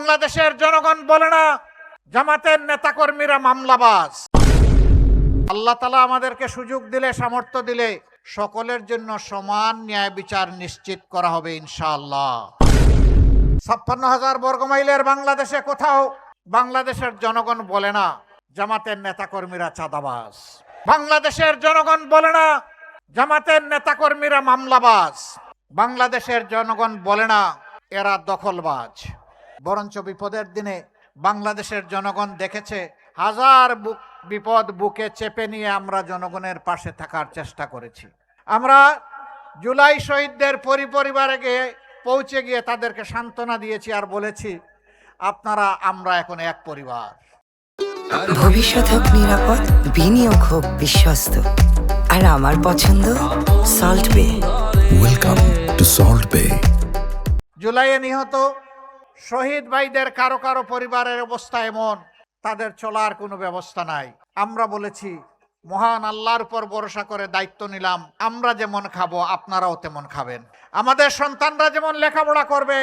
বাংলাদেশের জনগণ বলে না জামাতের নেতাকর্মীরা মামলাবাজ। আল্লাহ তাআলা আমাদেরকে সুযোগ দিলে, সামর্থ্য দিলে সকলের জন্য সমান ন্যায় বিচার নিশ্চিত করা হবে ইনশাআল্লাহ। 56,000 বর্গমাইলের বাংলাদেশে কোথাও বাংলাদেশের জনগণ বলে না জামাতের নেতাকর্মীরা চাঁদাবাজ। বাংলাদেশের জনগণ বলে না জামাতের নেতাকর্মীরা মামলাবাজ। বাংলাদেশের জনগণ বলে না এরা দখলবাজ। বরঞ্চ বিপদের দিনে বাংলাদেশের জনগণ দেখেছে হাজার বিপদ বুকে চেপে নিয়ে আমরা জনগণের পাশে থাকার চেষ্টা করেছি। আমরা জুলাই শহীদদের পরিবারে গিয়ে পৌঁছে গিয়ে তাদেরকে সান্ত্বনা দিয়েছি আর বলেছি আপনারা আমরা এখন এক পরিবার। ভবিষ্যৎ হোক নিরাপদ, বিনিয়োগ হোক বিশ্বস্ত, আর আমার পছন্দ সল্ট বে। ওয়েলকাম টু সল্ট বে। জুলাইয়ে নিহত শহীদ ভাইদের কারো কারো পরিবারের অবস্থা এমন তাদের চলার কোনো ব্যবস্থা নাই। আমরা বলেছি মহান আল্লাহর উপর ভরসা করে দায়িত্ব নিলাম, আমরা যেমন খাবো আপনারাও তেমন খাবেন। আমাদের সন্তানরা যেমন লেখাপড়া করবে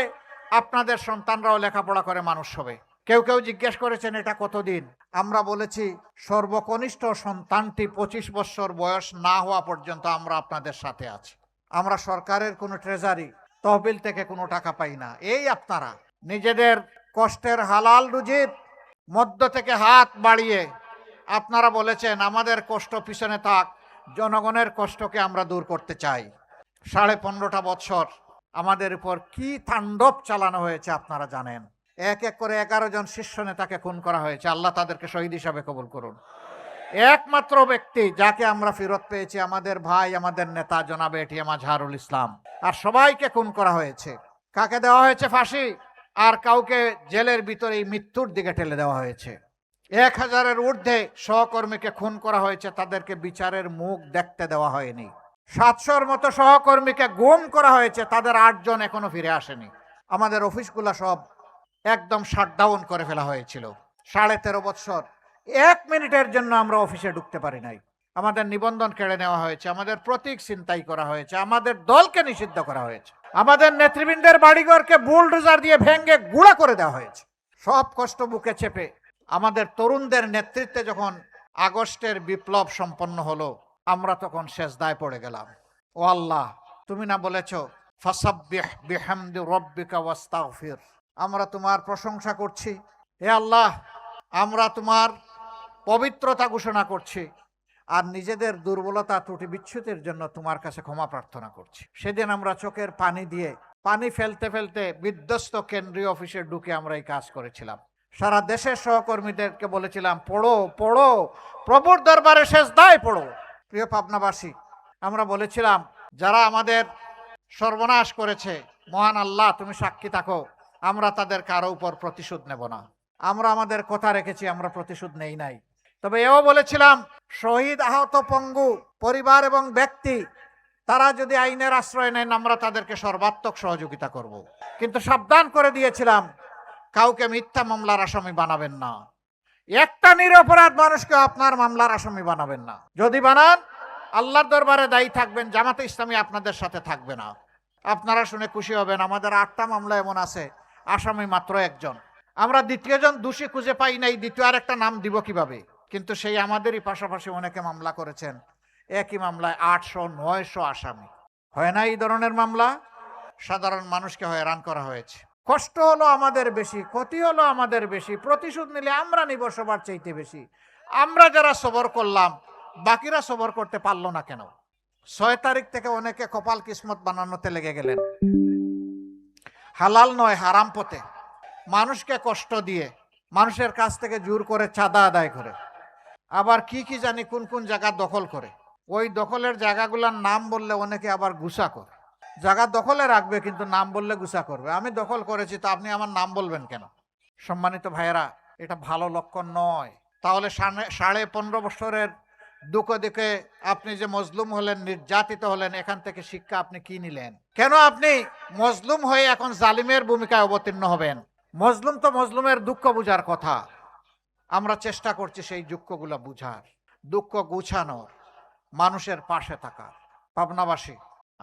আপনাদের সন্তানরাও লেখাপড়া করে মানুষ হবে। কেউ কেউ জিজ্ঞেস করেছেন এটা কতদিন। আমরা বলেছি সর্বকনিষ্ঠ সন্তানটি 25 বছর বয়স না হওয়া পর্যন্ত আমরা আপনাদের সাথে আছি। আমরা সরকারের কোনো ট্রেজারি তহবিল থেকে কোনো টাকা পাই না। এই আপনারা নিজেদের কষ্টের হালাল রুজির মধ্য থেকে হাত বাড়িয়ে আপনারা বলেছেন আমাদের কষ্ট পিছনে থাক, জনগণের কষ্টকে আমরা দূর করতে চাই। 15.5 বছর আমাদের উপর কি তাণ্ডব চালানো হয়েছে আপনারা জানেন। এক এক করে 11 জন শীর্ষ নেতাকে খুন করা হয়েছে। আল্লাহ তাদেরকে শহীদ হিসাবে কবুল করুন। একমাত্র ব্যক্তি যাকে আমরা ফেরত পেয়েছি আমাদের ভাই, আমাদের নেতা জনাব এটিএম আজহারুল ইসলাম। আর সবাইকে খুন করা হয়েছে। কাকে দেওয়া হয়েছে ফাঁসি, আর কাউকে জেলের ভিতরে মৃত্যুর দিকে ঠেলে দেওয়া হয়েছে। 1000-এর ঊর্ধ্বে সহকর্মীকে খুন করা হয়েছে, তাদেরকে বিচারের মুখ দেখতে দেওয়া হয়নি। 700-র মতো সহকর্মীকে গুম করা হয়েছে, তাদের 8 জন এখনো ফিরে আসেনি। আমাদের অফিসগুলো সব একদম শাটডাউন করে ফেলা হয়েছিল। 13.5 বছর 1 মিনিটের জন্য আমরা অফিসে ঢুকতে পারি নাই। আমাদের নিবন্ধন কেড়ে নেওয়া হয়েছে, আমাদের প্রতীক ছিনতাই করা হয়েছে, আমাদের দলকে নিষিদ্ধ করা হয়েছে, আমাদের নেতৃবৃন্দের বাড়িঘরকে বুলডোজার দিয়ে ভেঙে গুঁড়া করে দেওয়া হয়েছে। সব কষ্ট বুকে চেপে আমাদের তরুণদের নেতৃত্বে যখন আগস্টের বিপ্লব সম্পন্ন হলো আমরা তখন সেজদায় পড়ে গেলাম। ও আল্লাহ, তুমি না বলেছ ফাসাব্বিহ বিহামদি রাব্বিকা ওয়াস্তাগফির। আমরা তোমার প্রশংসা করছি। হে আল্লাহ, আমরা তোমার পবিত্রতা ঘোষণা করছি আর নিজেদের দুর্বলতা ত্রুটি বিচ্যুতির জন্য তোমার কাছে ক্ষমা প্রার্থনা করছি। সেদিন আমরা চোখের পানি ফেলতে ফেলতে বিধ্বস্ত কেন্দ্রীয় অফিসে ঢুকে আমরা এই কাজ করেছিলাম। সারা দেশের সহকর্মীদেরকে বলেছিলাম পড়ো পড়ো, প্রভুর দরবারে সেজদায় পড়ো। প্রিয় পাবনাবাসী, আমরা বলেছিলাম যারা আমাদের সর্বনাশ করেছে মহান আল্লাহ তুমি সাক্ষী থাকো, আমরা তাদের কারো উপর প্রতিশোধ নেব না। আমরা আমাদের কথা রেখেছি, আমরা প্রতিশোধ নেই নাই। তবে এও বলেছিলাম শহীদ, আহত, পঙ্গু পরিবার এবং ব্যক্তি তারা যদি আইনের আশ্রয় নেন আমরা তাদেরকে সর্বাত্মক সহযোগিতা করব। কিন্তু সাবধান করে দিয়েছিলাম কাউকে মিথ্যা মামলার আসামি বানাবেন না। একটা নিরপরাধ মানুষকে আপনার মামলার আসামি বানাবেন না। যদি বানান আল্লাহর দরবারে দায়ী থাকবেন, জামাতে ইসলামী আপনাদের সাথে থাকবে না। আপনারা শুনে খুশি হবেন আমাদের 8টা মামলা এমন আছে আসামি মাত্র 1 জন। আমরা দ্বিতীয় জন দোষী খুঁজে পাই নাই, দ্বিতীয় আর একটা নাম দিব কিভাবে? কিন্তু সেই আমাদেরই পাশাপাশি অনেকে মামলা করেছেন। একই মামলায় 800-900 আসামি। হয় না এই ধরনের মামলা? সাধারণ মানুষকে হয়রান করা হয়েছে। কষ্ট হলো আমাদের বেশি, ক্ষতি হলো আমাদের বেশি, প্রতিশোধ নিলে আমরা নিব সবার চাইতে বেশি। আমরা যারা সবর করলাম বাকিরা সবর করতে পারলো না কেন? 6 তারিখ থেকে অনেকে কপাল কিসমত বানানোতে লেগে গেলেন। হালাল নয় হারাম পথে মানুষকে কষ্ট দিয়ে মানুষের কাছ থেকে জোর করে চাঁদা আদায় করে, আবার কি কি জানি কোন কোন জায়গা দখল করে। ওই দখলের জায়গাগুলোর নাম বললে অনেকে আবার গুসা করে। জায়গা দখলে রাখবে কিন্তু নাম বললে গুসা করবে। আমি দখল করেছি তো আপনি আমার নাম বলবেন কেন? সম্মানিত ভাইয়েরা, এটা ভালো লক্ষণ নয়। তাহলে 15.5 বছরের দুঃখ দেখে আপনি যে মজলুম হলেন, নির্যাতিত হলেন, এখান থেকে শিক্ষা আপনি কি নিলেন? কেন আপনি মজলুম হয়ে এখন জালিমের ভূমিকায় অবতীর্ণ হবেন? মজলুম তো মজলুমের দুঃখ বুঝার কথা। আমরা চেষ্টা করছি সেই দুঃখগুলো বুঝার, দুঃখ গুছানোর, মানুষের পাশে থাকার। পাবনাবাসী,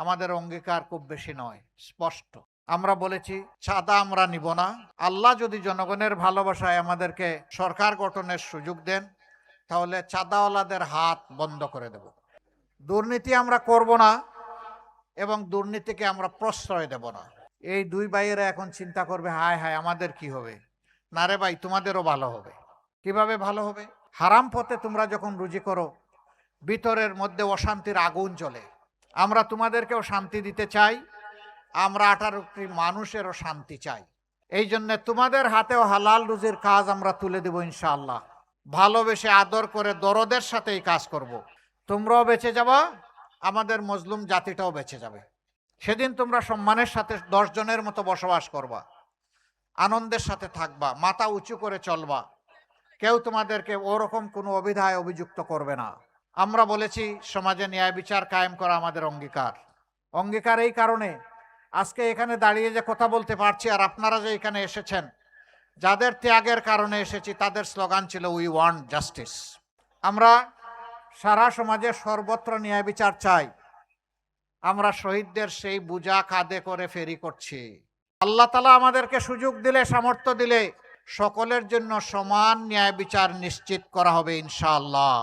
আমাদের অঙ্গীকার খুব বেশি নয়, স্পষ্ট। আমরা বলেছি চাঁদা আমরা নিব না। আল্লাহ যদি জনগণের ভালোবাসায় আমাদেরকে সরকার গঠনের সুযোগ দেন, তাহলে চাঁদাওয়ালাদের হাত বন্ধ করে দেব। দুর্নীতি আমরা করব না এবং দুর্নীতিকে আমরা প্রশ্রয় দেব না। এই দুই ভাইয়েরা এখন চিন্তা করবে, হায় হায় আমাদের কি হবে। না রে ভাই, তোমাদেরও ভালো হবে। কিভাবে ভালো হবে? হারাম পথে তোমরা যখন রুজি করো, ভিতরের মধ্যে অশান্তির আগুন জ্বলে। আমরা তোমাদেরকেও শান্তি দিতে চাই, আমরা 18 কোটি মানুষেরও শান্তি চাই। এই জন্য তোমাদের হাতেও হালাল রুজির কাজ আমরা তুলে দেব ইনশাআল্লাহ। ভালোবেসে আদর করে দরদের সাথে এই কাজ করব। তোমরাও বেঁচে যাবা, আমাদের মজলুম জাতিটাও বেঁচে যাবে। সেদিন তোমরা সম্মানের সাথে 10 জনের মতো বসবাস করবা, আনন্দের সাথে থাকবা, মাথা উঁচু করে চলবা। কেউ তোমাদেরকে ওরকম কোনো অভিধায় অভিযুক্ত করবে না। আমরা বলেছি সমাজে ন্যায় বিচার কায়েম করা আমাদের অঙ্গীকার। অঙ্গীকার এই কারণে আজকে এখানে দাঁড়িয়ে যে কথা বলতে পারছি, আর আপনারা যে এখানে এসেছেন, যাদের ত্যাগের কারণে এসেছি, তাদের স্লোগান ছিল উই ওয়ান্ট জাস্টিস। আমরা সারা সমাজে সর্বত্র ন্যায় বিচার চাই। আমরা শহীদদের সেই বোঝা কাঁধে করে ফেরি করছি। আল্লাহ তাআলা আমাদেরকে সুযোগ দিলে, সামর্থ্য দিলে সকলের জন্য সমান ন্যায় বিচার নিশ্চিত করা হবে ইনশাআল্লাহ।